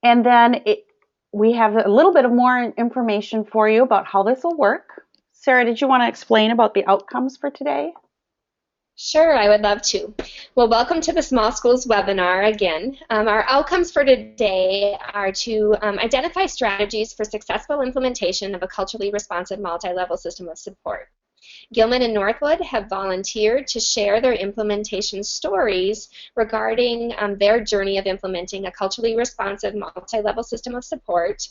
And then we have a little bit of more information for you about how this will work. Sarah, did you want to explain about the outcomes for today? Sure, I would love to. Well, welcome to the Small Schools webinar again. Our outcomes for today are to identify strategies for successful implementation of a culturally responsive multi-level system of support. Gilman and Northwood have volunteered to share their implementation stories regarding their journey of implementing a culturally responsive multi-level system of support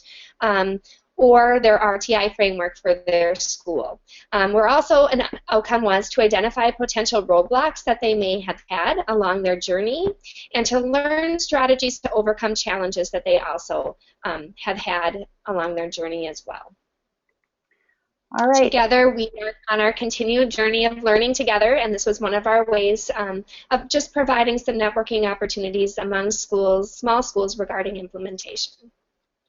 or their RTI framework for their school. We're also, an outcome was to identify potential roadblocks that they may have had along their journey and to learn strategies to overcome challenges that they also have had along their journey as well. All right. Together, we are on our continued journey of learning together, and this was one of our ways of just providing some networking opportunities among schools, small schools, regarding implementation.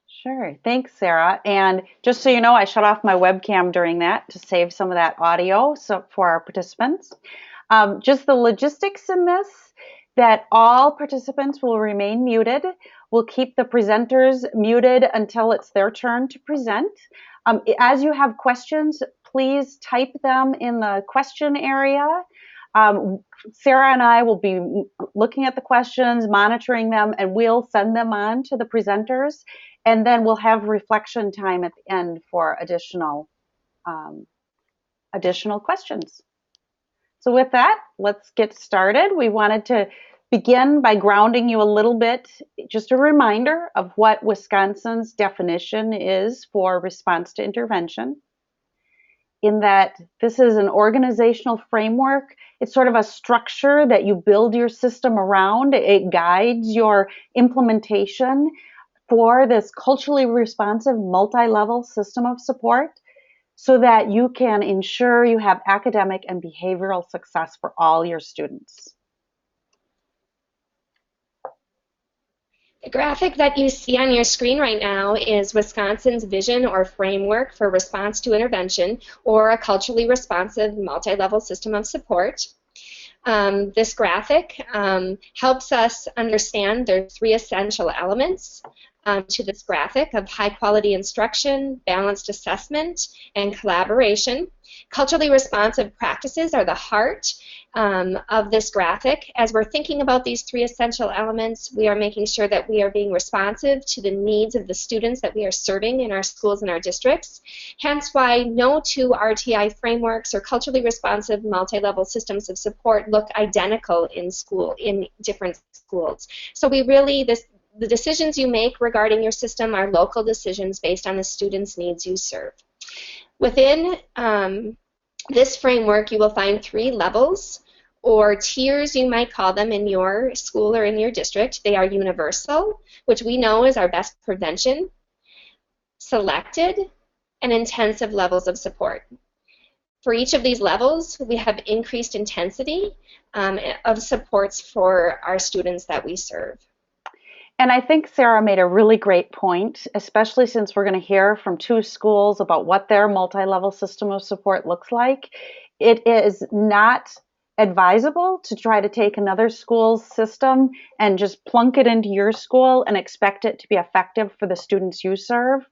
Sure. Thanks, Sarah. And just so you know, I shut off my webcam during that to save some of that audio for our participants. Just the logistics in this, that all participants will remain muted. We'll keep the presenters muted until it's their turn to present. As you have questions, please type them in the question area. Sarah and I will be looking at the questions, monitoring them, and we'll send them on to the presenters. And then we'll have reflection time at the end for additional questions. So with that, let's get started. We wanted to begin by grounding you a little bit, just a reminder of what Wisconsin's definition is for response to intervention, in that this is an organizational framework. It's sort of a structure that you build your system around. It guides your implementation for this culturally responsive multi-level system of support so that you can ensure you have academic and behavioral success for all your students. The graphic that you see on your screen right now is Wisconsin's vision or framework for response to intervention, or a culturally responsive multi-level system of support. This graphic helps us understand there are three essential elements to this graphic of high quality instruction, balanced assessment, and collaboration. Culturally responsive practices are the heart of this graphic. As we're thinking about these three essential elements, we are making sure that we are being responsive to the needs of the students that we are serving in our schools and our districts. Hence why no two RTI frameworks or culturally responsive multi-level systems of support look identical in different schools. So we really, the decisions you make regarding your system are local decisions based on the students' needs you serve. Within this framework, you will find three levels, or tiers you might call them, in your school or in your district. They are universal, which we know is our best prevention, selected, and intensive levels of support. For each of these levels, we have increased intensity of supports for our students that we serve. And I think Sarah made a really great point, especially since we're going to hear from two schools about what their multi-level system of support looks like. It is not advisable to try to take another school's system and just plunk it into your school and expect it to be effective for the students you serve.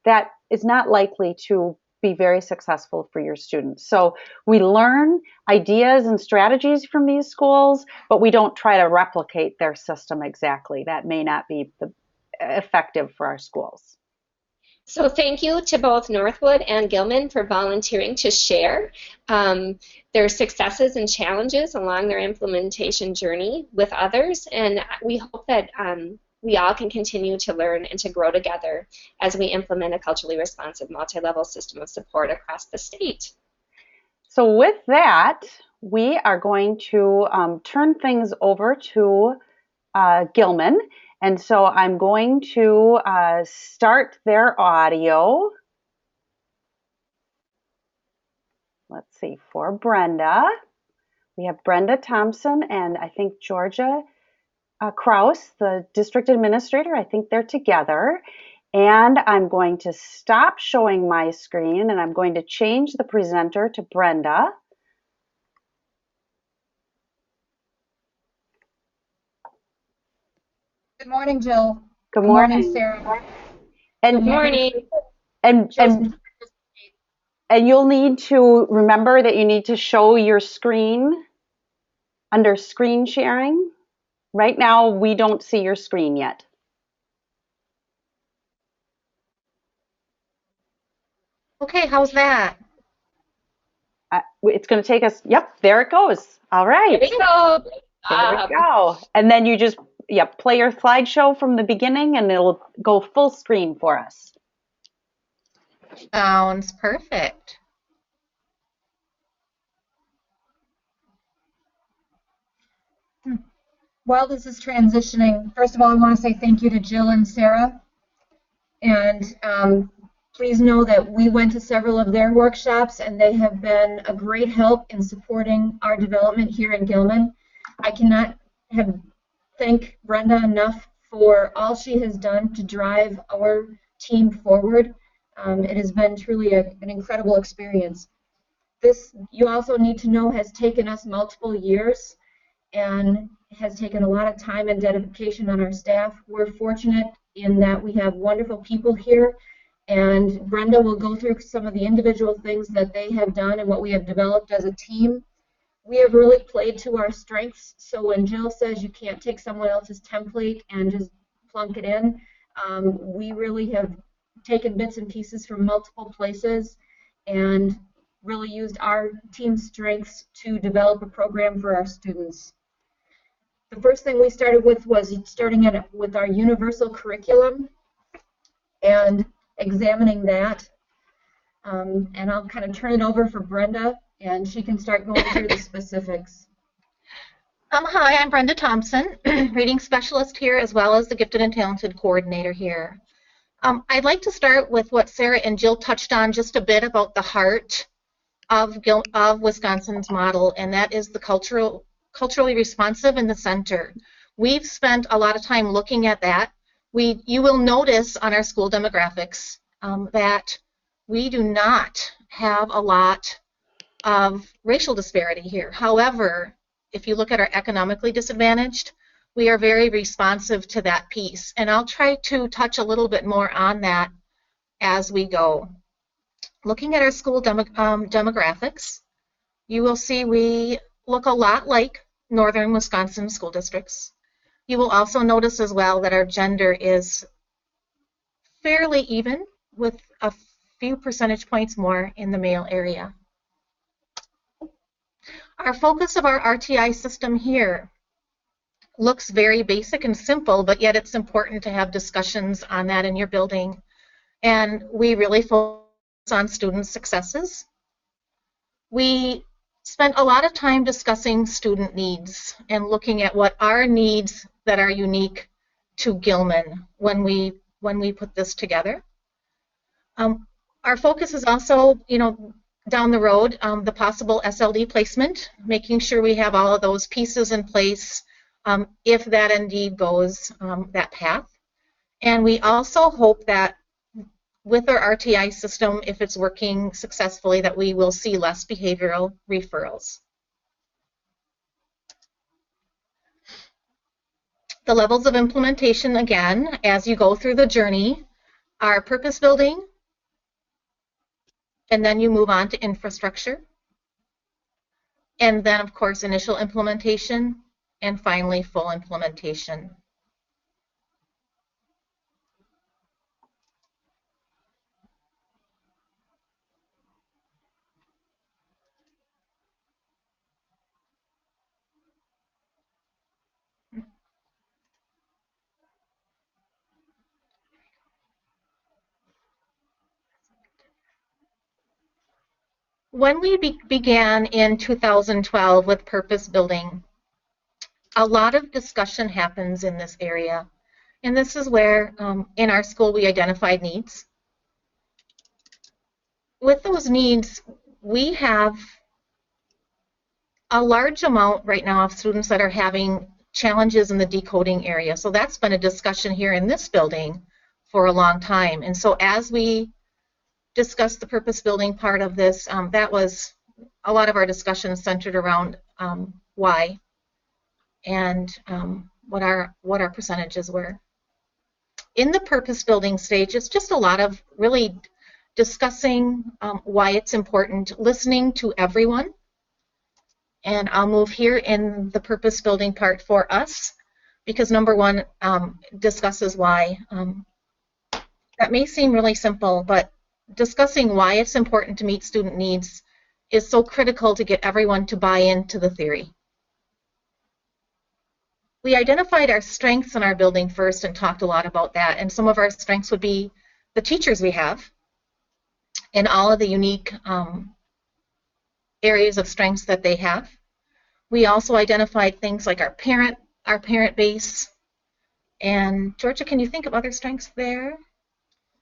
That is not likely to be very successful for your students. So we learn ideas and strategies from these schools, but we don't try to replicate their system exactly. That may not be effective for our schools. So thank you to both Northwood and Gilman for volunteering to share their successes and challenges along their implementation journey with others. And we hope that we all can continue to learn and to grow together as we implement a culturally responsive multi-level system of support across the state. So with that, we are going to turn things over to Gilman. And so I'm going to start their audio. Let's see, for Brenda. We have Brenda Thompson and I think Georgia Kraus, the district administrator. I think they're together. And I'm going to stop showing my screen and I'm going to change the presenter to Brenda. Good morning, Jill. Good Good morning, morning. Sarah. And Good morning. and and and you'll need to remember that you need to show your screen under screen sharing. Right now, we don't see your screen yet. Okay, how's that? It's going to take us. Yep, there it goes. All Here right, we go. there we go. And then you just play your slideshow from the beginning, and it'll go full screen for us. Sounds perfect. While this is transitioning, first of all, I want to say thank you to Jill and Sarah. And please know that we went to several of their workshops, and they have been a great help in supporting our development here in Gilman. I cannot thank Brenda enough for all she has done to drive our team forward. It has been truly an incredible experience. This, you also need to know, has taken us multiple years and has taken a lot of time and dedication on our staff. We're fortunate in that we have wonderful people here, and Brenda will go through some of the individual things that they have done and what we have developed as a team. We have really played to our strengths, so when Jill says you can't take someone else's template and just plunk it in, we really have taken bits and pieces from multiple places and really used our team's strengths to develop a program for our students. The first thing we started with was starting with our universal curriculum and examining that. And I'll kind of turn it over for Brenda, and she can start going through the specifics. Hi, I'm Brenda Thompson, reading specialist here as well as the Gifted and Talented coordinator here. I'd like to start with what Sarah and Jill touched on just a bit about the heart of Wisconsin's model, and that is the culturally responsive in the center. We've spent a lot of time looking at that. You will notice on our school demographics that we do not have a lot of racial disparity here. However, if you look at our economically disadvantaged, we are very responsive to that piece. And I'll try to touch a little bit more on that as we go. Looking at our school demographics, you will see we look a lot like northern Wisconsin school districts. You will also notice as well that our gender is fairly even, with a few percentage points more in the male area. Our focus of our RTI system here looks very basic and simple, but yet it's important to have discussions on that in your building. And we really focus on student successes. We spent a lot of time discussing student needs and looking at what are needs that are unique to Gilman when we put this together. Our focus is also, down the road, the possible SLD placement, making sure we have all of those pieces in place if that indeed goes that path. And we also hope that with our RTI system, if it's working successfully, that we will see less behavioral referrals. The levels of implementation, again, as you go through the journey, are purpose building, and then you move on to infrastructure, and then, of course, initial implementation, and finally, full implementation. When we began in 2012 with purpose building, a lot of discussion happens in this area. And this is where, in our school, we identified needs. With those needs, we have a large amount right now of students that are having challenges in the decoding area. So that's been a discussion here in this building for a long time. And so as we discussed the purpose building part of this, that was a lot of our discussion centered around why and what our percentages were. In the purpose building stage, it's just a lot of really discussing why it's important, listening to everyone. And I'll move here in the purpose building part for us, because number one discusses why. That may seem really simple, but discussing why it's important to meet student needs is so critical to get everyone to buy into the theory. We identified our strengths in our building first and talked a lot about that. And some of our strengths would be the teachers we have and all of the unique areas of strengths that they have. We also identified things like our parent base. And Georgia, can you think of other strengths there?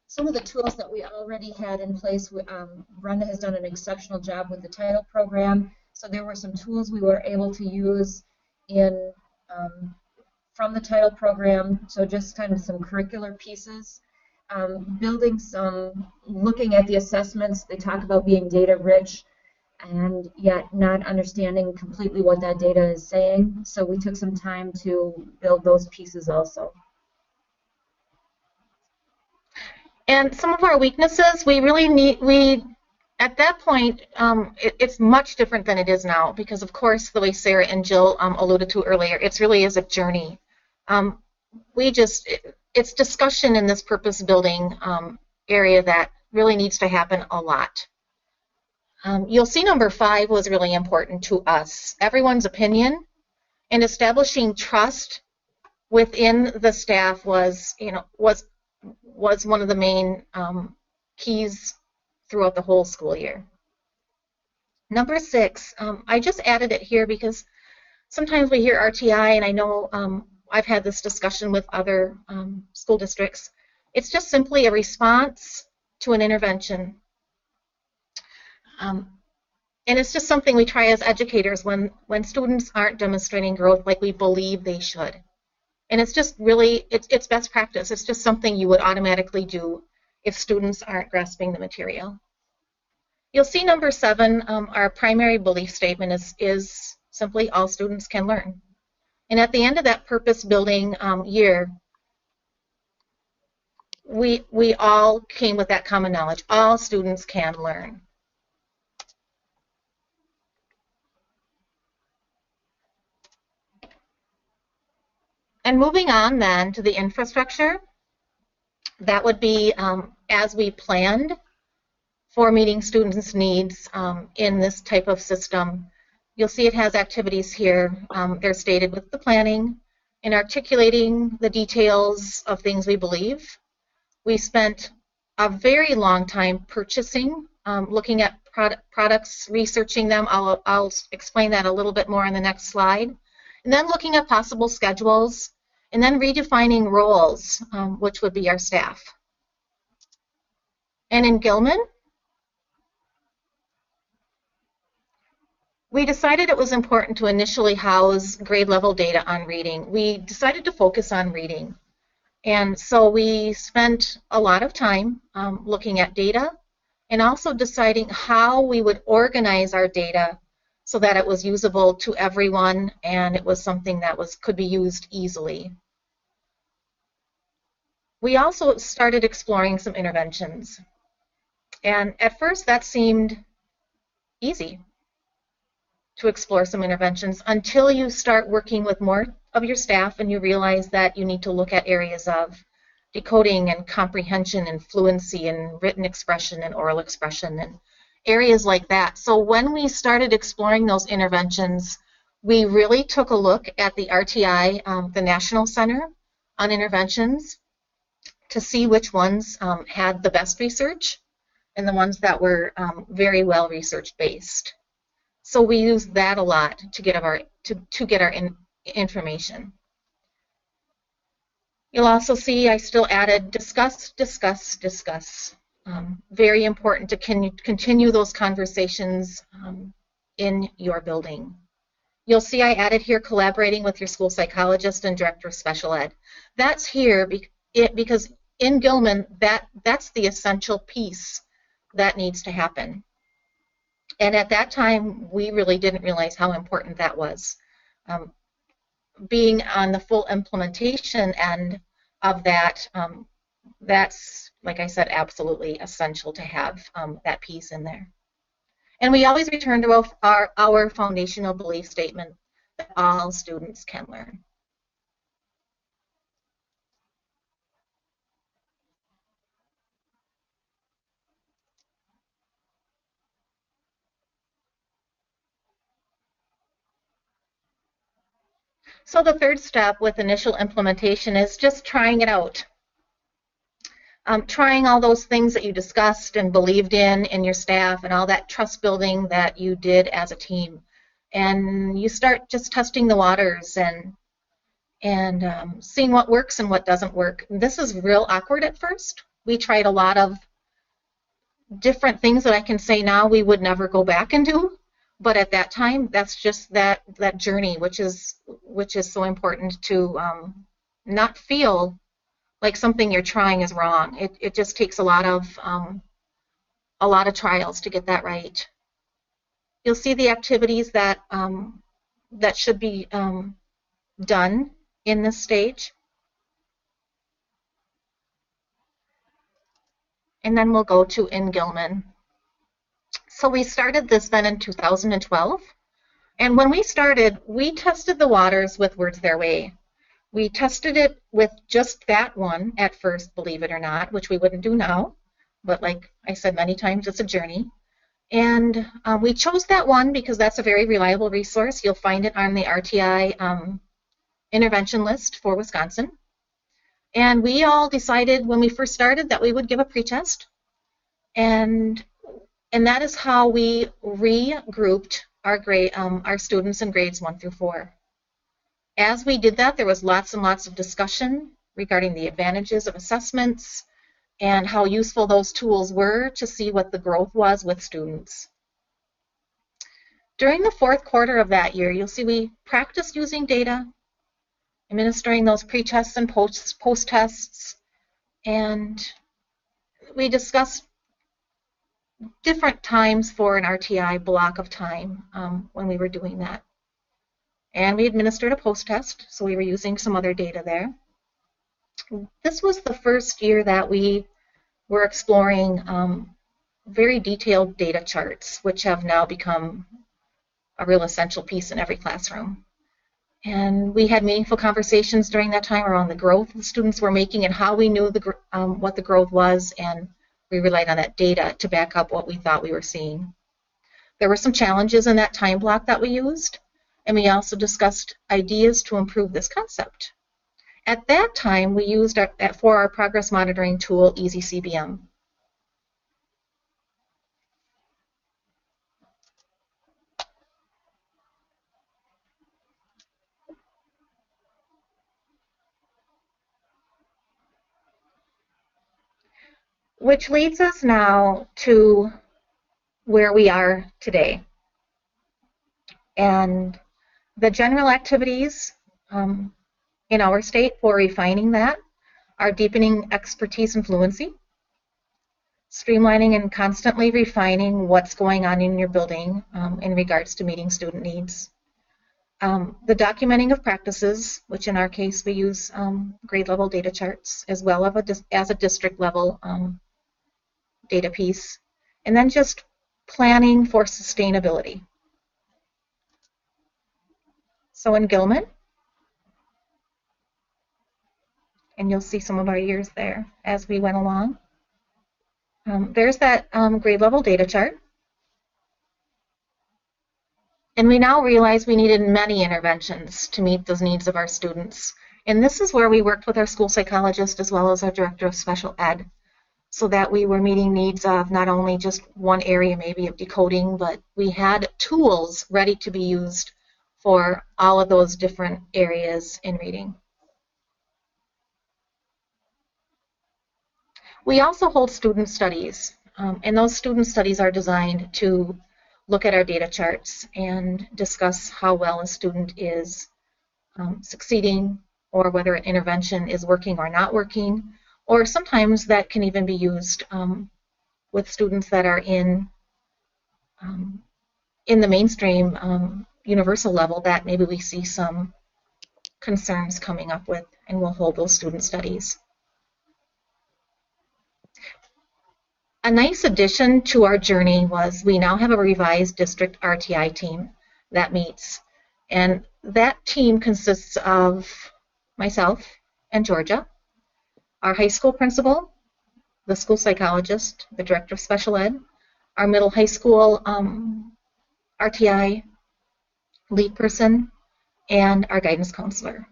Some of the tools that we already had in place, Brenda has done an exceptional job with the title program. So there were some tools we were able to use in from the title program. So just kind of some curricular pieces, looking at the assessments. They talk about being data rich and yet not understanding completely what that data is saying. So we took some time to build those pieces also. And some of our weaknesses, at that point, it's much different than it is now, because of course, the way Sarah and Jill alluded to earlier, it really is a journey. It's discussion in this purpose building area that really needs to happen a lot. You'll see number 5 was really important to us. Everyone's opinion and establishing trust within the staff was one of the main keys throughout the whole school year. Number 6, I just added it here because sometimes we hear RTI, and I know I've had this discussion with other school districts. It's just simply a response to an intervention. And it's just something we try as educators when students aren't demonstrating growth like we believe they should. And it's just really, it's best practice. It's just something you would automatically do if students aren't grasping the material. You'll see number 7, our primary belief statement is simply all students can learn. And at the end of that purpose building year, we all came with that common knowledge. All students can learn. And moving on then to the infrastructure, that would be as we planned for meeting students' needs in this type of system. You'll see it has activities here. They're stated with the planning and articulating the details of things we believe. We spent a very long time purchasing, looking at products, researching them. I'll explain that a little bit more on the next slide. And then looking at possible schedules, and then redefining roles, which would be our staff. And in Gilman, we decided it was important to initially house grade level data on reading. We decided to focus on reading. And so we spent a lot of time looking at data and also deciding how we would organize our data so that it was usable to everyone and it was something that could be used easily. We also started exploring some interventions. And at first that seemed easy to explore some interventions until you start working with more of your staff and you realize that you need to look at areas of decoding and comprehension and fluency and written expression and oral expression and areas like that. So when we started exploring those interventions, we really took a look at the RTI, the National Center on Interventions, to see which ones had the best research and the ones that were very well research based. So we used that a lot to get our information. You'll also see I still added discuss, discuss, discuss. Very important to continue those conversations in your building. You'll see I added here collaborating with your school psychologist and director of special ed. That's here because in Gilman, that's the essential piece that needs to happen. And at that time, we really didn't realize how important that was. Being on the full implementation end, of that, that's, like I said, absolutely essential to have that piece in there. And we always return to our foundational belief statement that all students can learn. So the third step with initial implementation is just trying it out. Trying all those things that you discussed and believed in your staff, and all that trust building that you did as a team. And you start just testing the waters and seeing what works and what doesn't work. This is real awkward at first. We tried a lot of different things that I can say now we would never go back and do. But at that time, that's just that journey, which is so important to not feel like something you're trying is wrong. It just takes a lot of trials to get that right. You'll see the activities that that should be done in this stage. And then we'll go to in Gilman. So we started this then in 2012. And when we started, we tested the waters with Words Their Way. We tested it with just that one at first, believe it or not, which we wouldn't do now. But like I said many times, it's a journey. And we chose that one because that's a very reliable resource. You'll find it on the RTI intervention list for Wisconsin. And we all decided when we first started that we would give a pretest. And that is how we regrouped our students in grades 1 through 4. As we did that, there was lots and lots of discussion regarding the advantages of assessments and how useful those tools were to see what the growth was with students. During the fourth quarter of that year, you'll see we practiced using data, administering those pre-tests and post-tests, and we discussed different times for an RTI block of time when we were doing that. And we administered a post-test, so we were using some other data there. This was the first year that we were exploring very detailed data charts, which have now become a real essential piece in every classroom. And we had meaningful conversations during that time around the growth the students were making and how we knew what the growth was, and we relied on that data to back up what we thought we were seeing. There were some challenges in that time block that we used, and we also discussed ideas to improve this concept. At that time, we used for our progress monitoring tool, EasyCBM. Which leads us now to where we are today. And the general activities in our state for refining that are deepening expertise and fluency, streamlining and constantly refining what's going on in your building in regards to meeting student needs. The documenting of practices, which in our case we use grade level data charts as well as a district level data piece, and then just planning for sustainability. So in Gilman, and you'll see some of our years there as we went along. There's that grade level data chart. And we now realize we needed many interventions to meet those needs of our students. And this is where we worked with our school psychologist as well as our director of special ed, so that we were meeting needs of not only just one area maybe of decoding, but we had tools ready to be used for all of those different areas in reading. We also hold student studies, and those student studies are designed to look at our data charts and discuss how well a student is succeeding, or whether an intervention is working or not working, or sometimes that can even be used with students that are in the mainstream universal level that maybe we see some concerns coming up with and we'll hold those student studies. A nice addition to our journey was we now have a revised district RTI team that meets, and that team consists of myself and Georgia, our high school principal, the school psychologist, the director of special ed, our middle high school RTI lead person, and our guidance counselor.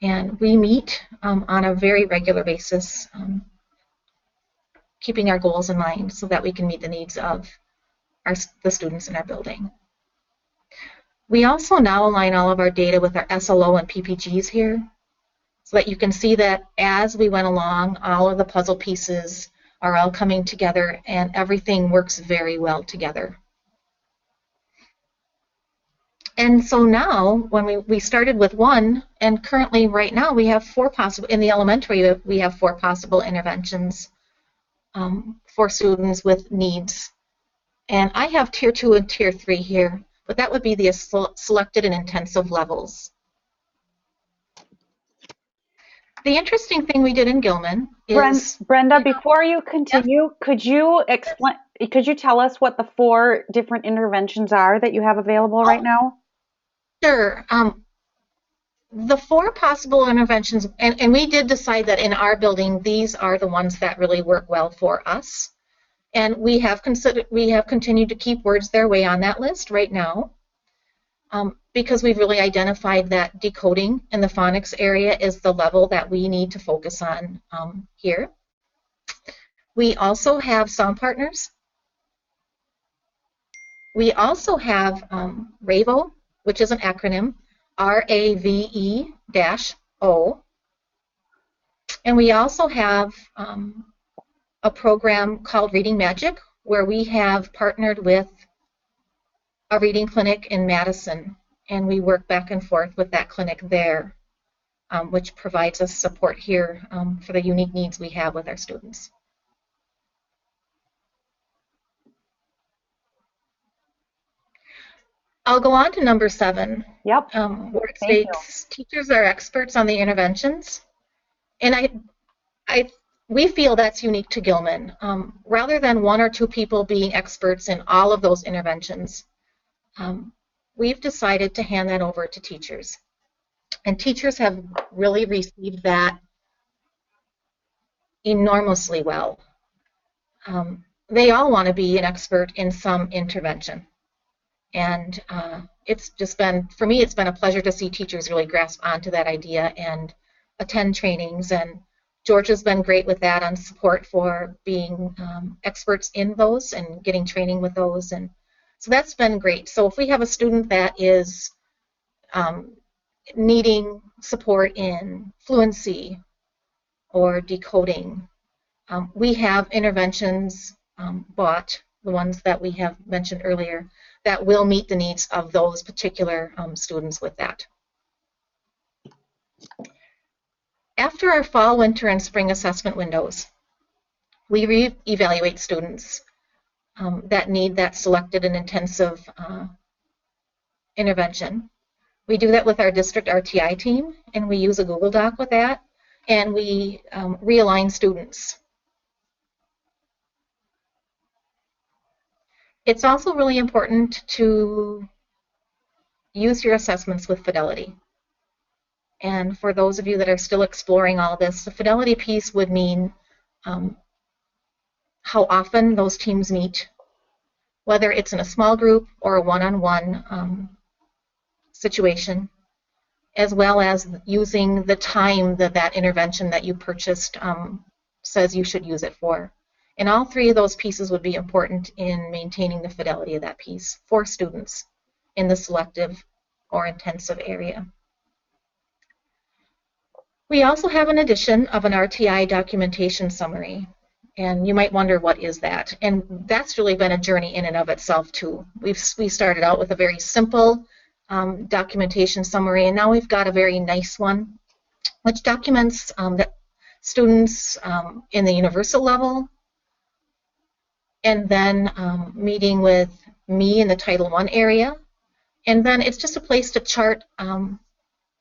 And we meet on a very regular basis, keeping our goals in mind so that we can meet the needs of the students in our building. We also now align all of our data with our SLO and PPGs here, so that you can see that as we went along, all of the puzzle pieces are all coming together and everything works very well together. And so now, when we started with one, and currently right now we have four possible, in the elementary we have four possible interventions for students with needs. And I have tier 2 and tier 3 here, but that would be the selected and intensive levels. The interesting thing we did in Gilman is... Brenda, before you continue, could you tell us what the 4 different interventions are that you have available right now? Sure. The 4 possible interventions, and we did decide that in our building, these are the ones that really work well for us. And we have continued to keep words their way on that list right now, because we've really identified that decoding in the phonics area is the level that we need to focus on here. We also have sound partners. We also have RAVO, which is an acronym, RAVE-O. And we also have a program called Reading Magic, where we have partnered with a reading clinic in Madison, and we work back and forth with that clinic there, which provides us support here for the unique needs we have with our students. I'll go on to number 7. Yep. Where it states teachers are experts on the interventions. And we feel that's unique to Gilman. Rather than 1 or 2 people being experts in all of those interventions, we've decided to hand that over to teachers. And teachers have really received that enormously well. They all want to be an expert in some intervention. And it's just been, for me, it's been a pleasure to see teachers really grasp onto that idea and attend trainings. And Georgia's been great with that on support for being experts in those and getting training with those. And so that's been great. So if we have a student that is needing support in fluency or decoding, we have interventions bought, the ones that we have mentioned earlier, that will meet the needs of those particular students with that. After our fall, winter, and spring assessment windows, we re-evaluate students that need that selected and intensive intervention. We do that with our district RTI team, and we use a Google Doc with that, and we realign students. It's also really important to use your assessments with fidelity. And for those of you that are still exploring all this, the fidelity piece would mean how often those teams meet, whether it's in a small group or a one-on-one situation, as well as using the time that that intervention that you purchased says you should use it for. And all 3 of those pieces would be important in maintaining the fidelity of that piece for students in the selective or intensive area. We also have an edition of an Rti Documentation Summary. And you might wonder, what is that? And that's really been a journey in and of itself, too. We started out with a very simple documentation summary, and now we've got a very nice one, which documents that students in the universal level, and then meeting with me in the Title I area. And then it's just a place to chart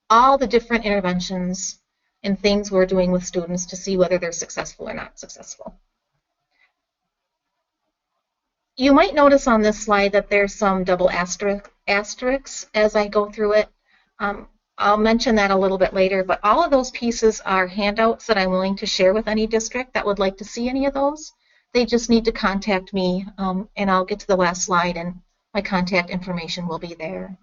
all the different interventions and things we're doing with students to see whether they're successful or not successful. You might notice on this slide that there's some double asterisks as I go through it. I'll mention that a little bit later, but all of those pieces are handouts that I'm willing to share with any district that would like to see any of those. They just need to contact me, and I'll get to the last slide, and my contact information will be there.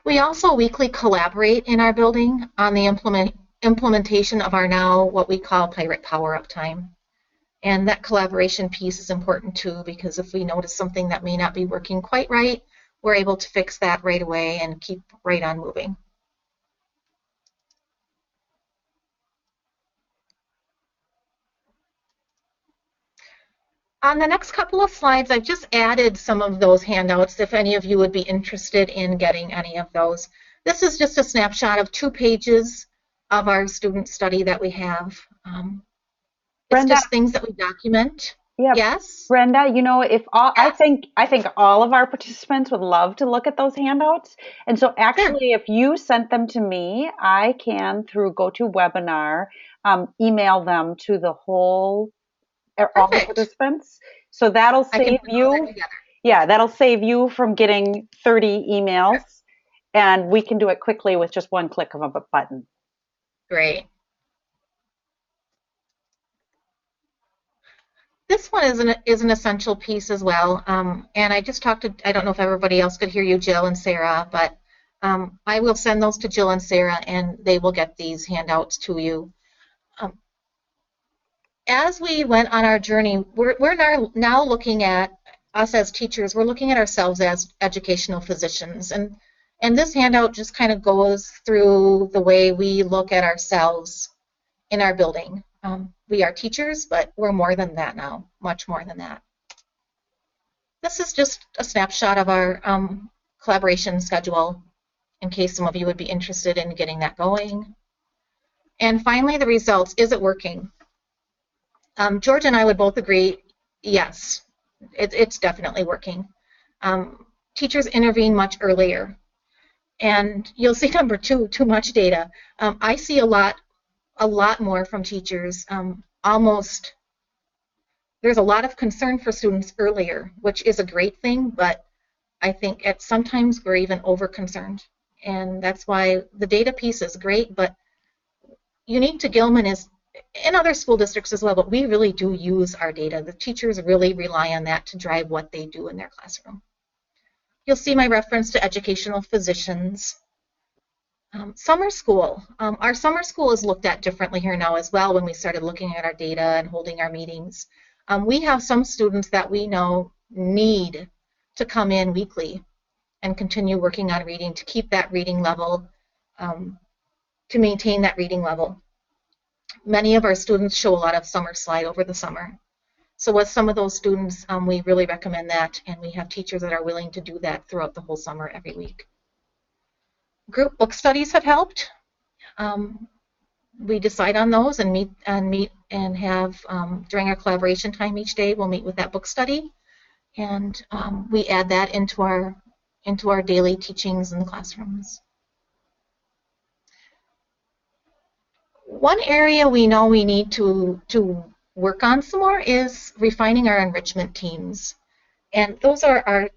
We also weekly collaborate in our building on the implementation of our now what we call Pirate Power-Up time. And that collaboration piece is important too, because if we notice something that may not be working quite right, we're able to fix that right away and keep right on moving. On the next couple of slides, I've just added some of those handouts if any of you would be interested in getting any of those. This is just a snapshot of 2 pages of our student study that we have. It's Brenda, just things that we document. yeah, Yes? Brenda, you know, if all, Yes. I think all of our participants would love to look at those handouts. And so actually, if you sent them to me, I can, through GoToWebinar, email them to the whole, all the Perfect. participants. So that'll I can save put all that you, together. yeah, that'll save you from getting 30 emails. And we can do it quickly with just one click of a button. Great. This one is an essential piece as well. And I just talked to, I don't know if everybody else could hear you, Jill and Sarah, but I will send those to Jill and Sarah, and they will get these handouts to you. As we went on our journey, we're now looking at us as teachers, we're looking at ourselves as educational physicians. And this handout just kind of goes through the way we look at ourselves in our building. We are teachers, but we're more than that now, much more than that. This is just a snapshot of our collaboration schedule in case some of you would be interested in getting that going. And finally, the results. Is it working? George and I would both agree, yes, it's definitely working. Teachers intervene much earlier. And you'll see number 2, too much data. I see a lot more from teachers. There's a lot of concern for students earlier, which is a great thing, but I think sometimes we're even over-concerned. And that's why the data piece is great, but unique to Gilman is, in other school districts as well, but we really do use our data. The teachers really rely on that to drive what they do in their classroom. You'll see my reference to educational physicians. Summer school. Our summer school is looked at differently here now as well when we started looking at our data and holding our meetings. We have some students that we know need to come in weekly and continue working on reading to keep that reading level, to maintain that reading level. Many of our students show a lot of summer slide over the summer. So with some of those students, we really recommend that, and we have teachers that are willing to do that throughout the whole summer every week. Group book studies have helped. We decide on those and meet and have during our collaboration time each day, we'll meet with that book study, and we add that into our daily teachings in the classrooms. One area we know we need to work on some more is refining our enrichment teams, and those are our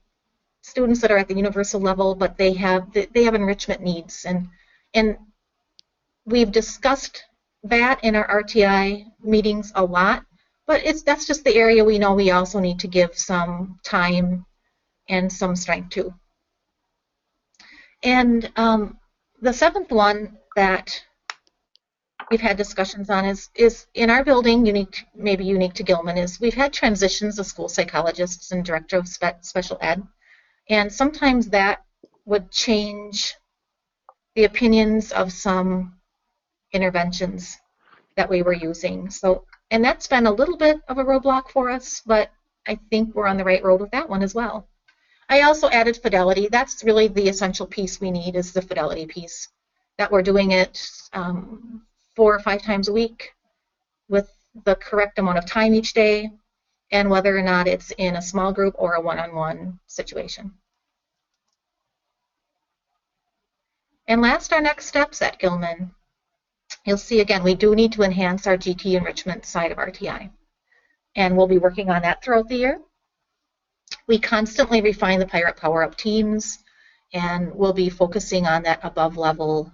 students that are at the universal level, but they have enrichment needs, and we've discussed that in our RTI meetings a lot, but that's just the area we know we also need to give some time and some strength to. And the 7th one that we've had discussions on is in our building, maybe unique to Gilman, is we've had transitions of school psychologists and director of special ed. And sometimes that would change the opinions of some interventions that we were using. So, and that's been a little bit of a roadblock for us, but I think we're on the right road with that one as well. I also added fidelity. That's really the essential piece we need, is the fidelity piece. That we're doing it 4 or 5 times a week with the correct amount of time each day, and whether or not it's in a small group or a one-on-one situation. And last, our next steps at Gilman. You'll see again, we do need to enhance our GT enrichment side of RTI. And we'll be working on that throughout the year. We constantly refine the Pirate Power-Up teams, and we'll be focusing on that above level,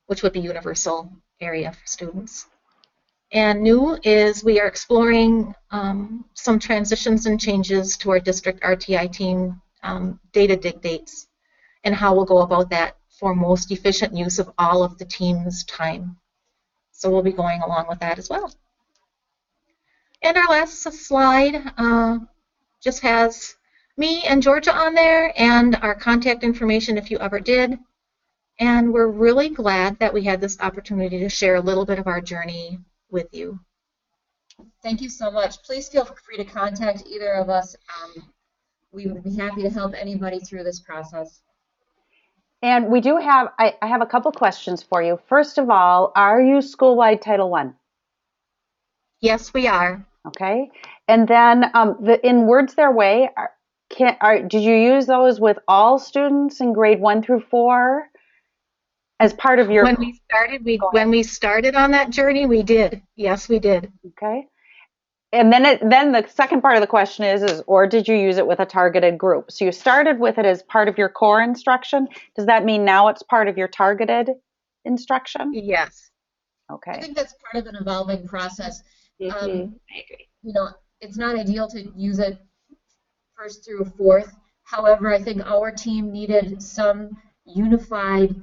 which would be universal area for students. And new is we are exploring some transitions and changes to our district RTI team data dictates and how we'll go about that for most efficient use of all of the team's time. So we'll be going along with that as well. And our last slide just has me and Georgia on there and our contact information if you ever did. And we're really glad that we had this opportunity to share a little bit of our journey with you. Thank you so much. Please feel free to contact either of us. We would be happy to help anybody through this process. And we do have, I have a couple questions for you. First of all, are you school-wide Title I? Yes, we are. Okay. And then in Words Their Way, did you use those with all students in grade 1 through 4 as part of your... When we started on that journey, we did. Yes, we did. Okay. And then the second part of the question is, or did you use it with a targeted group? So you started with it as part of your core instruction. Does that mean now it's part of your targeted instruction? Yes. Okay. I think that's part of an evolving process. I agree. You know, it's not ideal to use it first through fourth. However, I think our team needed some unified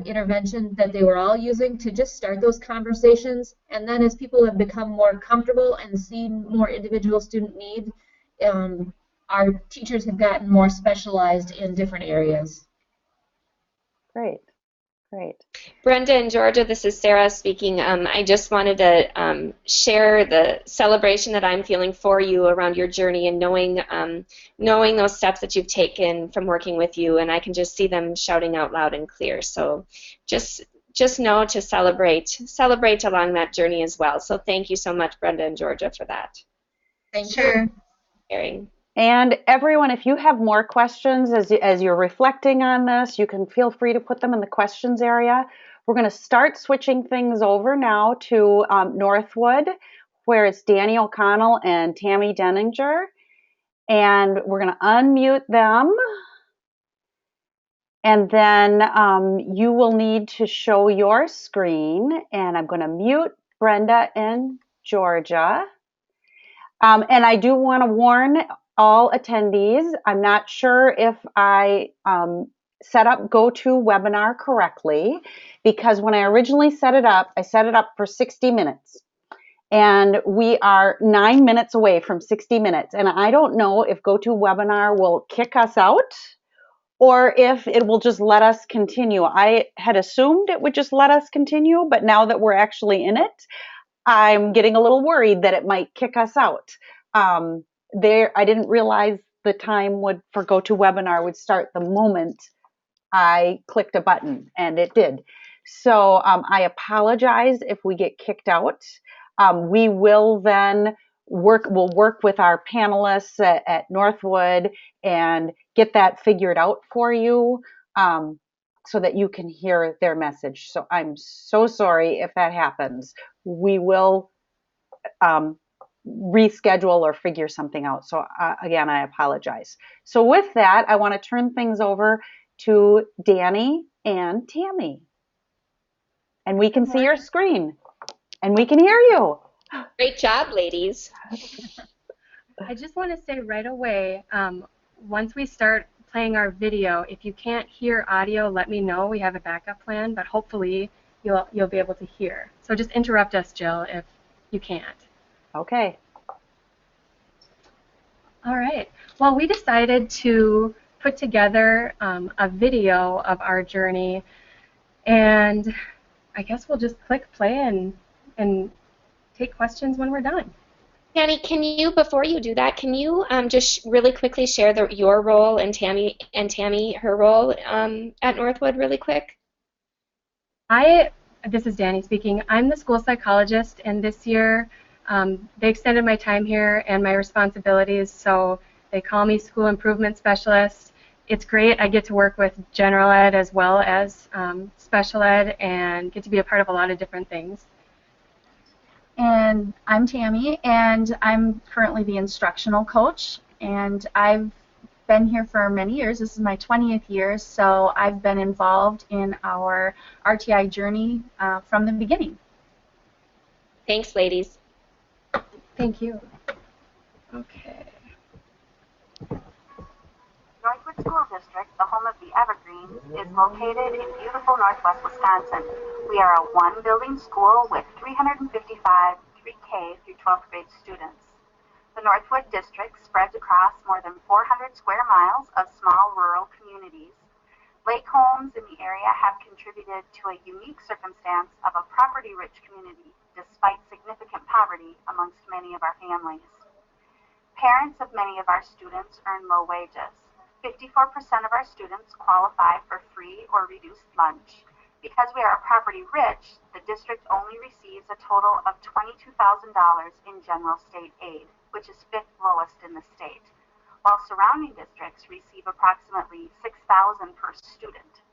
intervention that they were all using to just start those conversations. And then as people have become more comfortable and seen more individual student need, our teachers have gotten more specialized in different areas. Great. Great. Brenda and Georgia, this is Sarah speaking. I just wanted to share the celebration that I'm feeling for you around your journey and knowing those steps that you've taken from working with you, and I can just see them shouting out loud and clear. So just know to celebrate along that journey as well. So thank you so much, Brenda and Georgia, for that. Thank you. Sharing. And everyone, if you have more questions as you're reflecting on this, you can feel free to put them in the questions area. We're going to start switching things over now to Northwood, where it's Danny O'Connell and Tammy Denninger. And we're going to unmute them. And then you will need to show your screen. And I'm going to mute Brenda and Georgia. And I do want to warn all attendees, I'm not sure if I set up GoToWebinar correctly, because when I originally set it up, I set it up for 60 minutes. And we are 9 minutes away from 60 minutes. And I don't know if GoToWebinar will kick us out or if it will just let us continue. I had assumed it would just let us continue, but now that we're actually in it, I'm getting a little worried that it might kick us out. I didn't realize the time for GoToWebinar would start the moment I clicked a button, and it did. So I apologize if we get kicked out. We will then work with our panelists at Northwood and get that figured out for you so that you can hear their message. So I'm so sorry if that happens. We will reschedule or figure something out. So again, I apologize. So with that, I want to turn things over to Danny and Tammy. And we can see your screen and we can hear you. Great job, ladies. I just want to say right away, once we start playing our video, if you can't hear audio, let me know. We have a backup plan, but hopefully you'll be able to hear. So just interrupt us, Jill, if you can't. Okay. All right. Well, we decided to put together a video of our journey, and I guess we'll just click play and take questions when we're done. Danny, before you do that, can you just really quickly share your role and Tammy her role at Northwood really quick? This is Danny speaking. I'm the school psychologist, and this year they extended my time here and my responsibilities, so they call me school improvement specialist, it's great. I get to work with general ed as well as special ed and get to be a part of a lot of different things. And I'm Tammy, and I'm currently the instructional coach, and I've been here for many years. This is my 20th year, so I've been involved in our RTI journey from the beginning. Thanks, ladies. Thank you. Okay. Northwood School District, the home of the Evergreens, is located in beautiful northwest Wisconsin. We are a one-building school with 355 3K through 12th grade students. The Northwood District spreads across more than 400 square miles of small rural communities. Lake homes in the area have contributed to a unique circumstance of a property-rich community despite significant poverty amongst many of our families. Parents of many of our students earn low wages. 54% of our students qualify for free or reduced lunch. Because we are property rich, the district only receives a total of $22,000 in general state aid, which is 5th lowest in the state, while surrounding districts receive approximately $6,000 per student.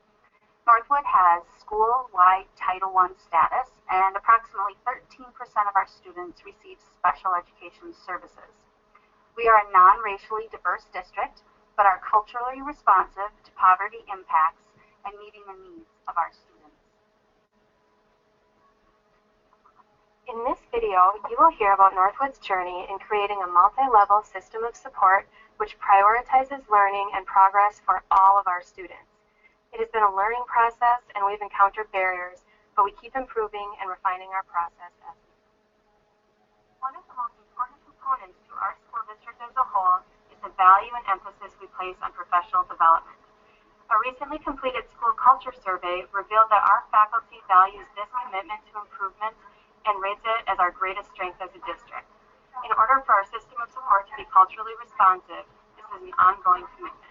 Northwood has school-wide Title I status, and approximately 13% of our students receive special education services. We are a non-racially diverse district, but are culturally responsive to poverty impacts and meeting the needs of our students. In this video, you will hear about Northwood's journey in creating a multi-level system of support which prioritizes learning and progress for all of our students. It has been a learning process and we've encountered barriers, but we keep improving and refining our process as we go. One of the most important components to our school district as a whole is the value and emphasis we place on professional development. A recently completed school culture survey revealed that our faculty values this commitment to improvement and rates it as our greatest strength as a district. In order for our system of support to be culturally responsive, this is an ongoing commitment.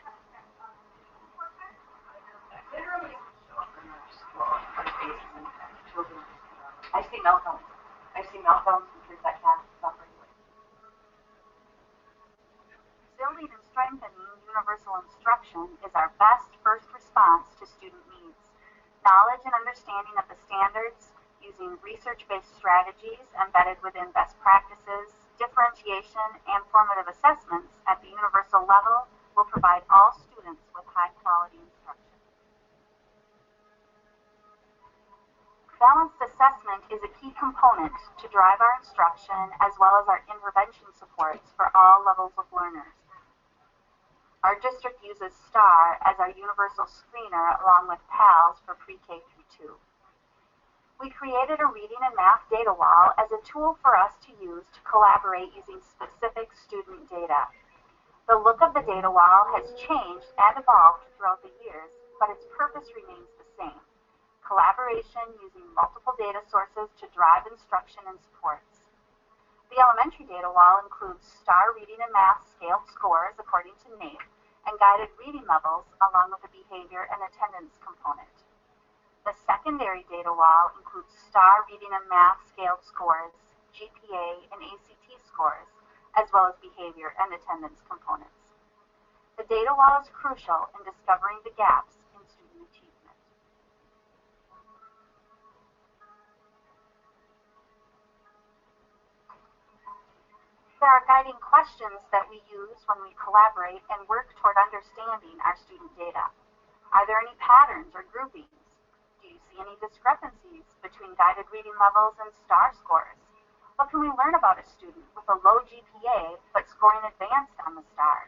I see meltdowns. From kids that can't suffer. Building and strengthening universal instruction is our best first response to student needs. Knowledge and understanding of the standards, using research-based strategies embedded within best practices, differentiation, and formative assessments at the universal level will provide all students with high-quality instruction. Balanced assessment is a key component to drive our instruction as well as our intervention supports for all levels of learners. Our district uses STAR as our universal screener along with PALS for pre-K through 2. We created a reading and math data wall as a tool for us to use to collaborate using specific student data. The look of the data wall has changed and evolved throughout the years, but its purpose remains the same. Collaboration using multiple data sources to drive instruction and supports. The elementary data wall includes STAR reading and math scaled scores according to NAEP and guided reading levels along with the behavior and attendance component. The secondary data wall includes STAR reading and math scaled scores, GPA and ACT scores, as well as behavior and attendance components. The data wall is crucial in discovering the gaps in student achievement. There are guiding questions that we use when we collaborate and work toward understanding our student data. Are there any patterns or groupings? Do you see any discrepancies between guided reading levels and STAR scores? What can we learn about a student with a low GPA but scoring advanced on the STAR?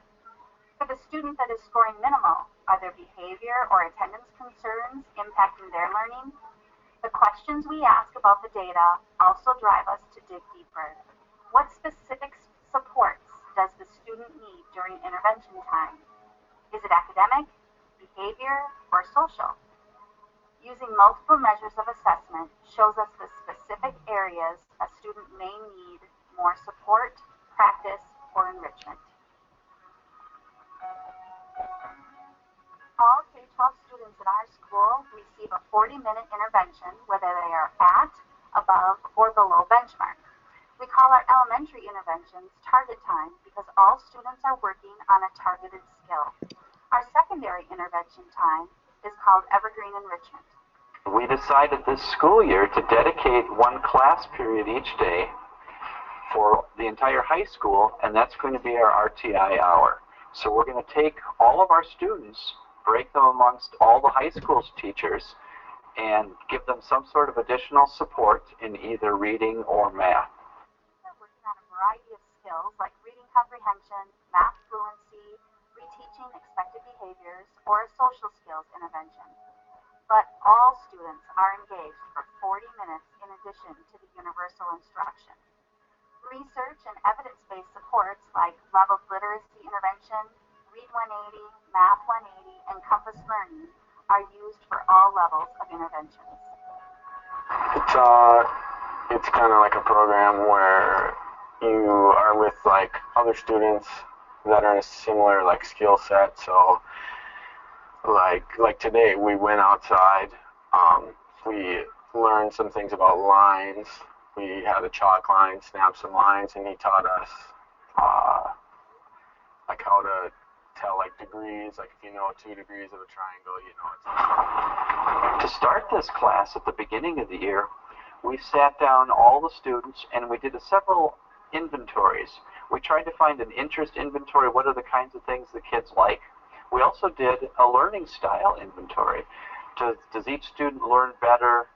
For the student that is scoring minimal, are there behavior or attendance concerns impacting their learning? The questions we ask about the data also drive us to dig deeper. What specific supports does the student need during intervention time? Is it academic, behavior, or social? Using multiple measures of assessment shows us the specific areas a student may need more support, practice, or enrichment. All K-12 students in our school receive a 40-minute intervention whether they are at, above, or below benchmark. We call our elementary interventions target time because all students are working on a targeted skill. Our secondary intervention time is called Evergreen Enrichment. We decided this school year to dedicate one class period each day for the entire high school, and that's going to be our Rti Hour. So we're going to take all of our students, break them amongst all the high school's teachers, and give them some sort of additional support in either reading or math. We're working on a variety of skills like reading comprehension, math fluency, reteaching expected behaviors, or a social skills intervention. But all students are engaged for 40 minutes in addition to the universal instruction. Research and evidence-based supports like leveled literacy intervention, Read 180, Math 180, and Compass Learning are used for all levels of interventions. It's kind of like a program where you are with like other students that are in a similar like skill set. So like today we went outside, we learned some things about lines. We had a chalk line, snapped some lines, and he taught us like how to tell like degrees, like if you know 2 degrees of a triangle, you know it's. To start this class at the beginning of the year, we sat down all the students and we did several inventories. We tried to find an interest inventory, what are the kinds of things the kids like. We also did a learning style inventory. Does each student learn better,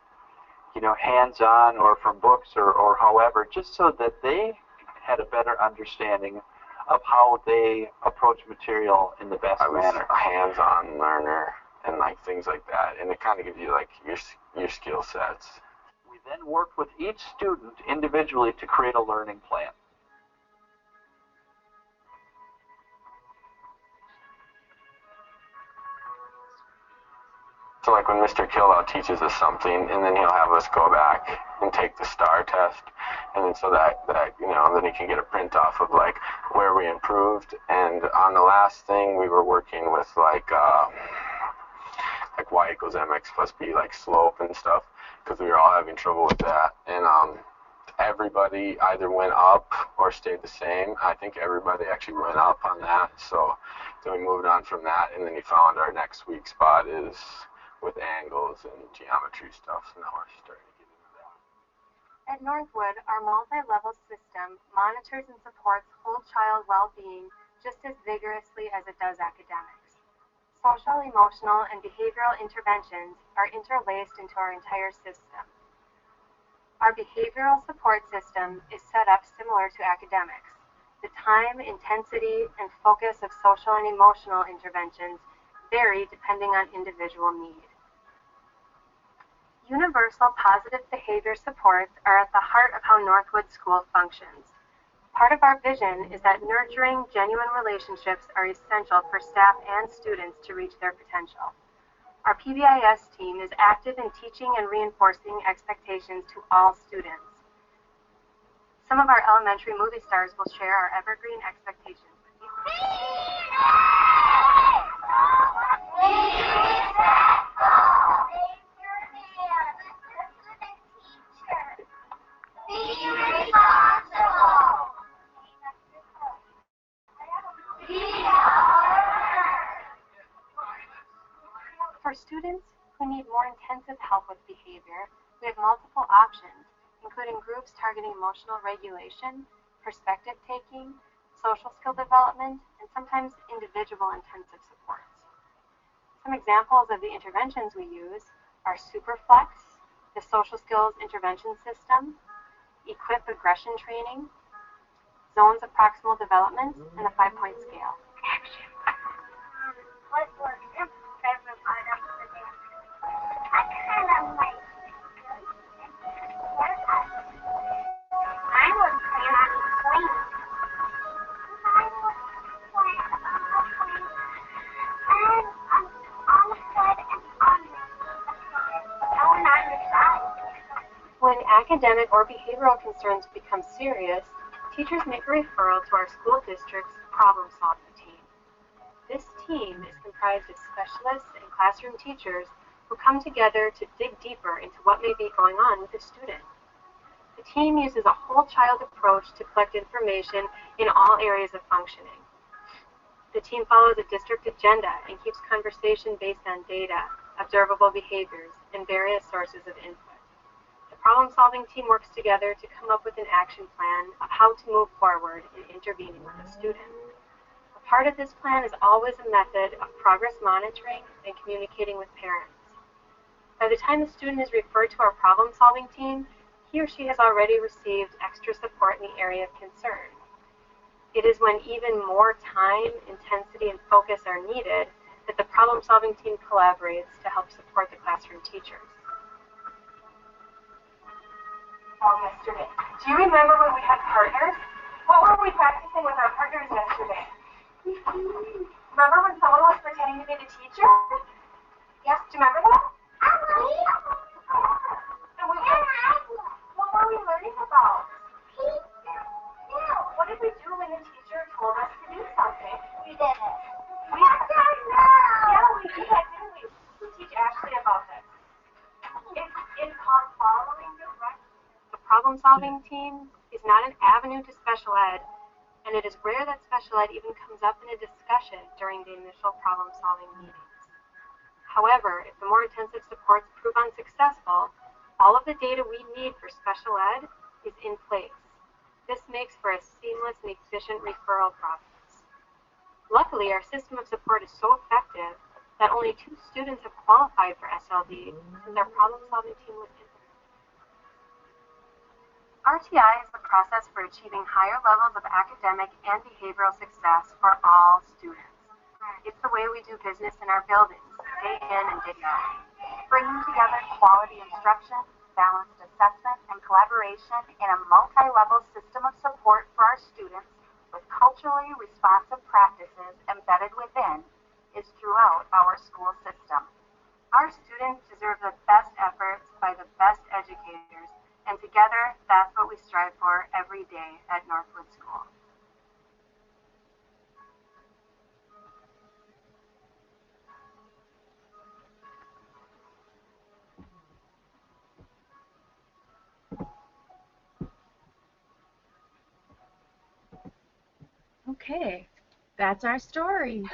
you know, hands-on or from books or however, just so that they had a better understanding of how they approach material in the best manner. A hands-on learner and like things like that, and it kind of gives you like your skill sets. We then worked with each student individually to create a learning plan. So like when Mr. Killow teaches us something, and then he'll have us go back and take the STAR test, and then so that you know, then he can get a print off of like where we improved. And on the last thing, we were working with like y equals mx plus b, like slope and stuff, because we were all having trouble with that. And everybody either went up or stayed the same. I think everybody actually went up on that. So then we moved on from that, and then he found our next weak spot is with angles and geometry stuff. So now we're starting to get into that. At Northwood, our multi-level system monitors and supports whole child well-being just as vigorously as it does academics. Social, emotional, and behavioral interventions are interlaced into our entire system. Our behavioral support system is set up similar to academics. The time, intensity, and focus of social and emotional interventions vary depending on individual need. Universal positive behavior supports are at the heart of how Northwood School functions. Part of our vision is that nurturing genuine relationships are essential for staff and students to reach their potential. Our PBIS team is active in teaching and reinforcing expectations to all students. Some of our elementary movie stars will share our evergreen expectations with you. For students who need more intensive help with behavior, we have multiple options, including groups targeting emotional regulation, perspective taking, social skill development, and sometimes individual intensive supports. Some examples of the interventions we use are Superflex, the social skills intervention system, Equip aggression training, zones of proximal development, and the 5-point scale. What was your favorite part of the day? I kind of like I would plan on swing. I would plan on swing. And on the sled and on the side. When academic or behavioral concerns become serious, teachers make a referral to our school district's problem-solving team. This team is comprised of specialists and classroom teachers who come together to dig deeper into what may be going on with a student. The team uses a whole child approach to collect information in all areas of functioning. The team follows a district agenda and keeps conversation based on data, observable behaviors, and various sources of input. The problem-solving team works together to come up with an action plan of how to move forward in intervening with a student. A part of this plan is always a method of progress monitoring and communicating with parents. By the time the student is referred to our problem-solving team, he or she has already received extra support in the area of concern. It is when even more time, intensity, and focus are needed that the problem-solving team collaborates to help support the classroom teachers. Yesterday. Do you remember when we had partners? What were we practicing with our partners yesterday? Remember when someone was pretending to be the teacher? Yes, do you remember that? And what were we learning about? What did we do when the teacher told us to do something? We did it. Yeah, we did that, didn't we? We'll teach Ashley about this. It's called following directions. The problem-solving team is not an avenue to special ed, and it is rare that special ed even comes up in a discussion during the initial problem-solving meetings. However, if the more intensive supports prove unsuccessful, all of the data we need for special ed is in place. This makes for a seamless and efficient referral process. Luckily, our system of support is so effective that only 2 students have qualified for SLD since our problem-solving team was implemented. RTI is the process for achieving higher levels of academic and behavioral success for all students. It's the way we do business in our buildings, day in and day out, bringing together quality instruction, balanced assessment, and collaboration in a multi-level system of support for our students with culturally responsive practices embedded within is throughout our school system. Our students deserve the best efforts by the best educators, and together, that's what we strive for every day at Northwood School. Okay, that's our story.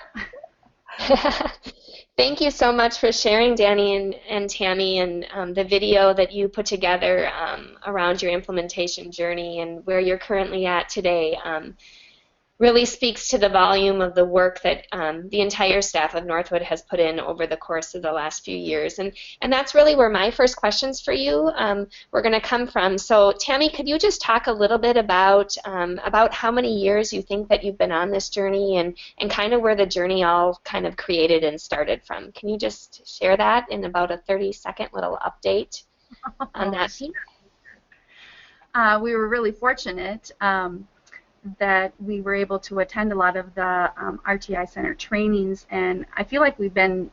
Thank you so much for sharing, Danny and Tammy, and the video that you put together around your implementation journey and where you're currently at today. Really speaks to the volume of the work that the entire staff of Northwood has put in over the course of the last few years. And that's really where my first questions for you were going to come from. So Tammy, could you just talk a little bit about how many years you think that you've been on this journey and kind of where the journey all kind of created and started from? Can you just share that in about a 30-second little update on that? We were really fortunate that we were able to attend a lot of the RTI Center trainings, and I feel like we've been,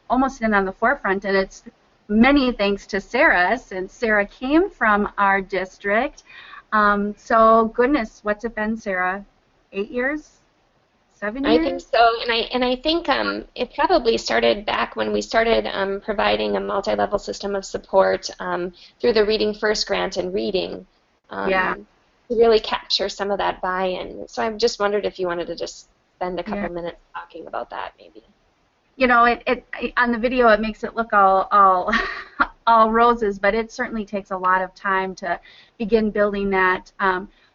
almost in on the forefront, and it's many thanks to Sarah, since Sarah came from our district. So goodness, what's it been, Sarah? 8 years? 7 years? I think so, and I think it probably started back when we started providing a multi-level system of support through the Reading First grant and reading. Yeah. To really capture some of that buy-in. So I just wondered if you wanted to just spend a couple minutes talking about that, maybe. On the video it makes it look all roses, but it certainly takes a lot of time to begin building that.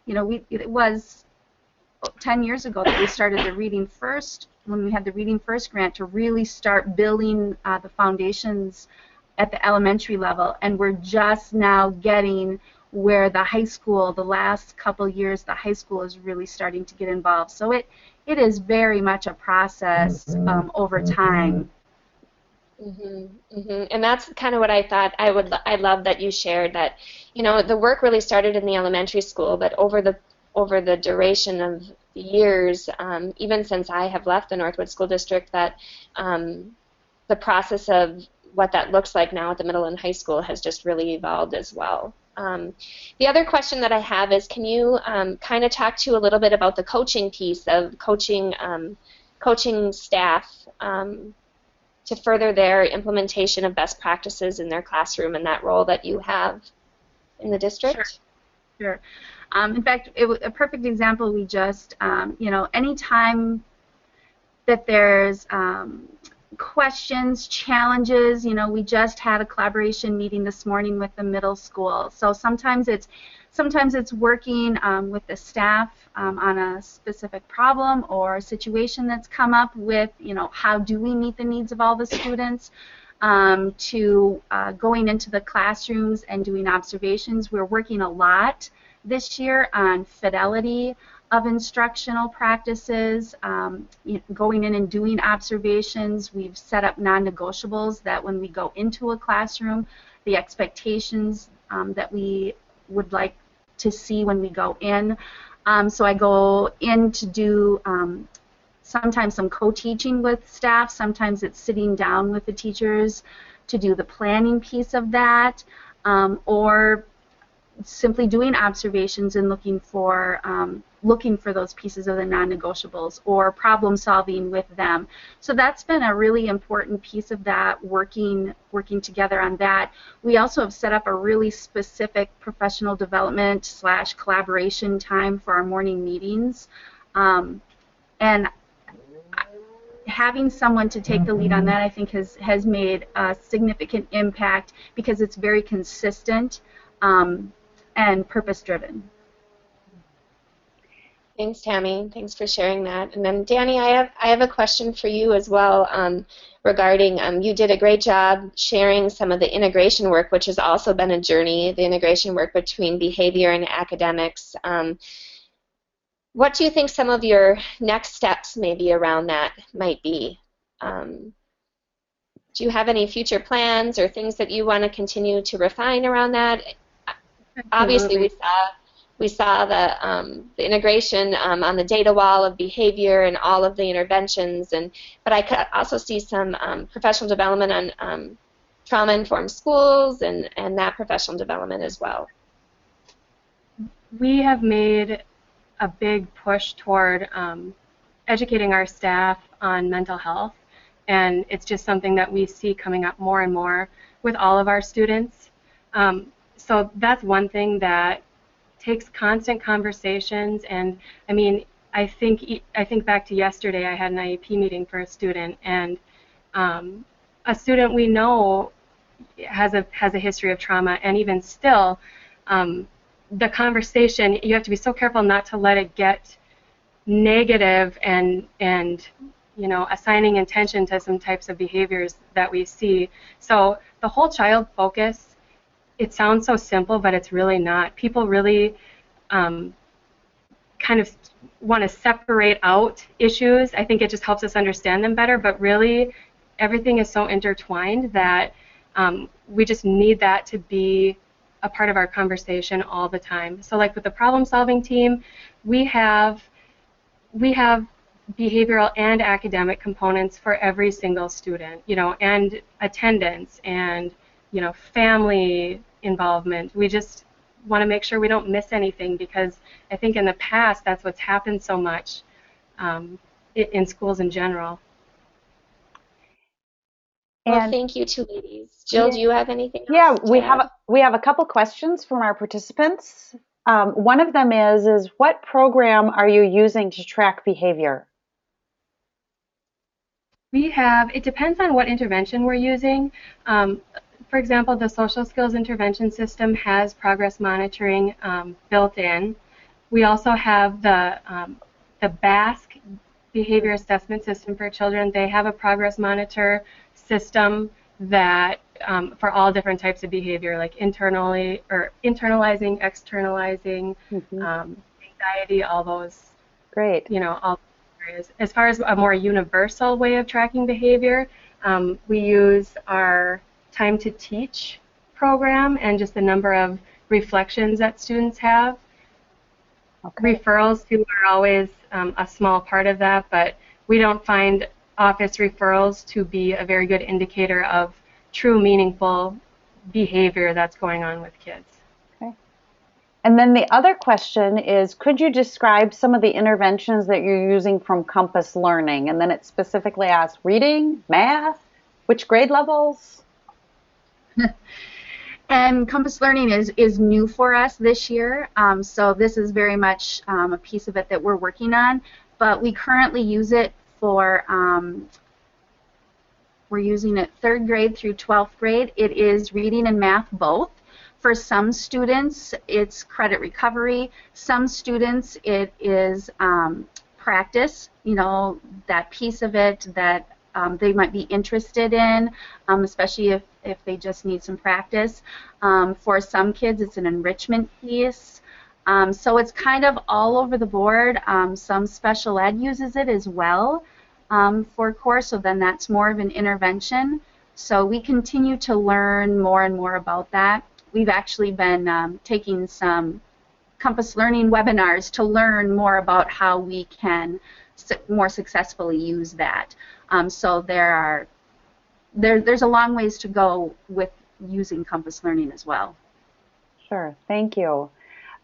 It was 10 years ago that we started the Reading First, when we had the Reading First grant, to really start building the foundations at the elementary level, and we're just now getting where the high school, the last couple years, the high school is really starting to get involved. So it is very much a process over time. And that's kind of what I thought. I love that you shared that. The work really started in the elementary school, but over the duration of the years, even since I have left the Northwood School District, that the process of what that looks like now at the middle and high school has just really evolved as well. The other question that I have is, can you kind of talk to a little bit about the coaching piece of coaching staff to further their implementation of best practices in their classroom and that role that you have in the district? Sure. In fact, a perfect example, we just, anytime that there's questions, challenges, we just had a collaboration meeting this morning with the middle school. So sometimes it's working with the staff on a specific problem or a situation that's come up with, how do we meet the needs of all the students, to going into the classrooms and doing observations. We're working a lot this year on fidelity of instructional practices, going in and doing observations. We've set up non-negotiables that when we go into a classroom, the expectations that we would like to see when we go in. So I go in to do sometimes some co-teaching with staff, sometimes it's sitting down with the teachers to do the planning piece of that, or simply doing observations and looking for those pieces of the non-negotiables or problem solving with them. So that's been a really important piece of that, working together on that. We also have set up a really specific professional development / collaboration time for our morning meetings. And having someone to take the lead on that, I think, has made a significant impact because it's very consistent and purpose-driven. Thanks, Tammy. Thanks for sharing that. And then, Danny, I have a question for you as well regarding, you did a great job sharing some of the integration work, which has also been a journey, the integration work between behavior and academics. What do you think some of your next steps maybe around that might be? Do you have any future plans or things that you want to continue to refine around that? Obviously, we saw the integration on the data wall of behavior and all of the interventions, but I could also see some professional development on trauma-informed schools and that professional development as well. We have made a big push toward educating our staff on mental health, and it's just something that we see coming up more and more with all of our students. So that's one thing that takes constant conversations, and I mean, I think back to yesterday. I had an IEP meeting for a student, and a student we know has a history of trauma, and even still, the conversation, you have to be so careful not to let it get negative and assigning intention to some types of behaviors that we see. So the whole child focus, it sounds so simple, but it's really not. People really kind of want to separate out issues. I think it just helps us understand them better, but really everything is so intertwined that we just need that to be a part of our conversation all the time. So like with the problem-solving team, we have behavioral and academic components for every single student, and attendance and, family involvement. We just want to make sure we don't miss anything, because I think in the past that's what's happened so much in schools in general. Well, thank you two ladies. Jill, do you have anything else? Yeah, we have a couple questions from our participants. One of them is what program are you using to track behavior? It depends on what intervention we're using. For example, the social skills intervention system has progress monitoring built in. We also have the BASC behavior assessment system for children. They have a progress monitor system that for all different types of behavior, like internalizing, externalizing, anxiety, all those. Great. All areas. As far as a more universal way of tracking behavior, we use our time to teach program and just the number of reflections that students have. Okay. Referrals too are always a small part of that, but we don't find office referrals to be a very good indicator of true meaningful behavior that's going on with kids. Okay. And then the other question is, could you describe some of the interventions that you're using from Compass Learning? And then it specifically asks reading, math, which grade levels? And Compass Learning is new for us this year, so this is very much a piece of it that we're working on. But we currently use it for, we're using it 3rd grade through 12th grade. It is reading and math both. For some students, it's credit recovery. Some students, it is practice, you know, that piece of it that they might be interested in, especially if they just need some practice. For some kids, it's an enrichment piece. So it's kind of all over the board. Some special ed uses it as well for core, so then that's more of an intervention. So we continue to learn more and more about that. We've actually been taking some Compass Learning webinars to learn more about how we can more successfully use that. So there's a long ways to go with using Compass Learning as well. Sure, thank you.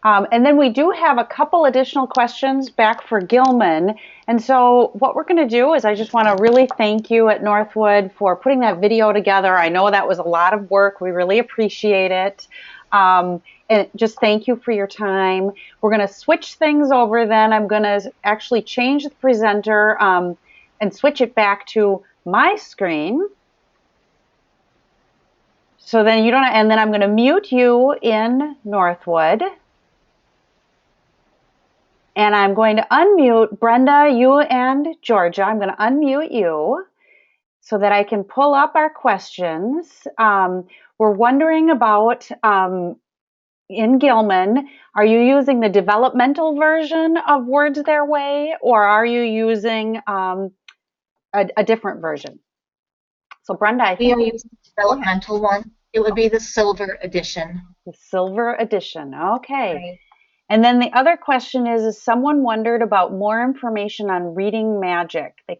And then we do have a couple additional questions back for Gilman. And so what we're going to do is I just want to really thank you at Northwood for putting that video together. I know that was a lot of work. We really appreciate it. And just thank you for your time. We're going to switch things over then. I'm going to actually change the presenter and switch it back to my screen. So then you don't, and then I'm going to mute you in Northwood. And I'm going to unmute Brenda, you and Georgia. I'm going to unmute you so that I can pull up our questions. We're wondering about, in Gilman, are you using the developmental version of Words Their Way, or are you using a different version? So Brenda, I think we are using the developmental one. It would be the silver edition. The silver edition, okay. Right. And then the other question is someone wondered about more information on reading magic. They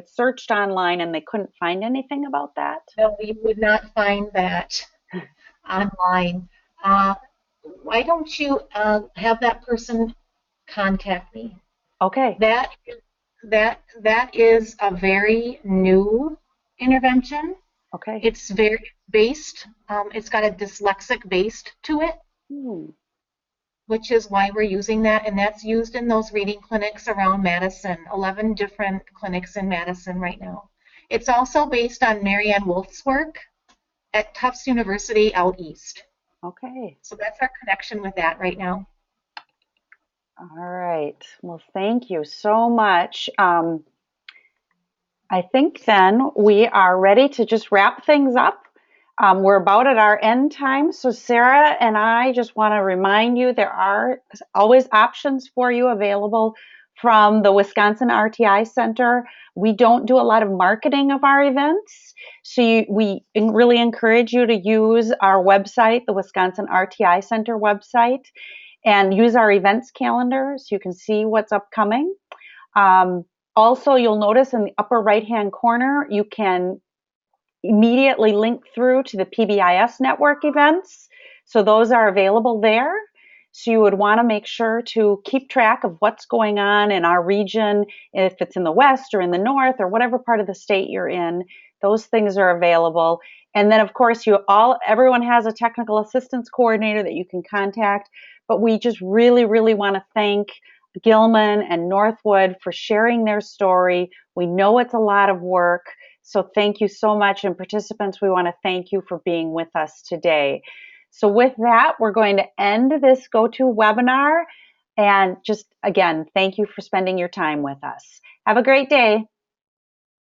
searched online and they couldn't find anything about that? No, you would not find that online. Why don't you have that person contact me? Okay. That is a very new intervention. Okay. It's very based. It's got a dyslexic based to it. Which is why we're using that, and that's used in those reading clinics around Madison, 11 different clinics in Madison right now. It's also based on Marianne Wolf's work at Tufts University out east. Okay. So that's our connection with that right now. All right. Well, thank you so much. I think then we are ready to just wrap things up. We're about at our end time, so Sarah and I just want to remind you there are always options for you available from the Wisconsin RTI Center. We don't do a lot of marketing of our events, so we really encourage you to use our website, the Wisconsin RTI Center website, and use our events calendar so you can see what's upcoming. Also, you'll notice in the upper right-hand corner, you can immediately link through to the PBIS network events. So those are available there. So you would want to make sure to keep track of what's going on in our region, if it's in the west or in the north or whatever part of the state you're in. Those things are available. And then, of course, everyone has a technical assistance coordinator that you can contact. But we just really, really want to thank Gilman and Northwood for sharing their story. We know it's a lot of work. So thank you so much. And participants, we want to thank you for being with us today. So with that, we're going to end this GoToWebinar. And just, again, thank you for spending your time with us. Have a great day.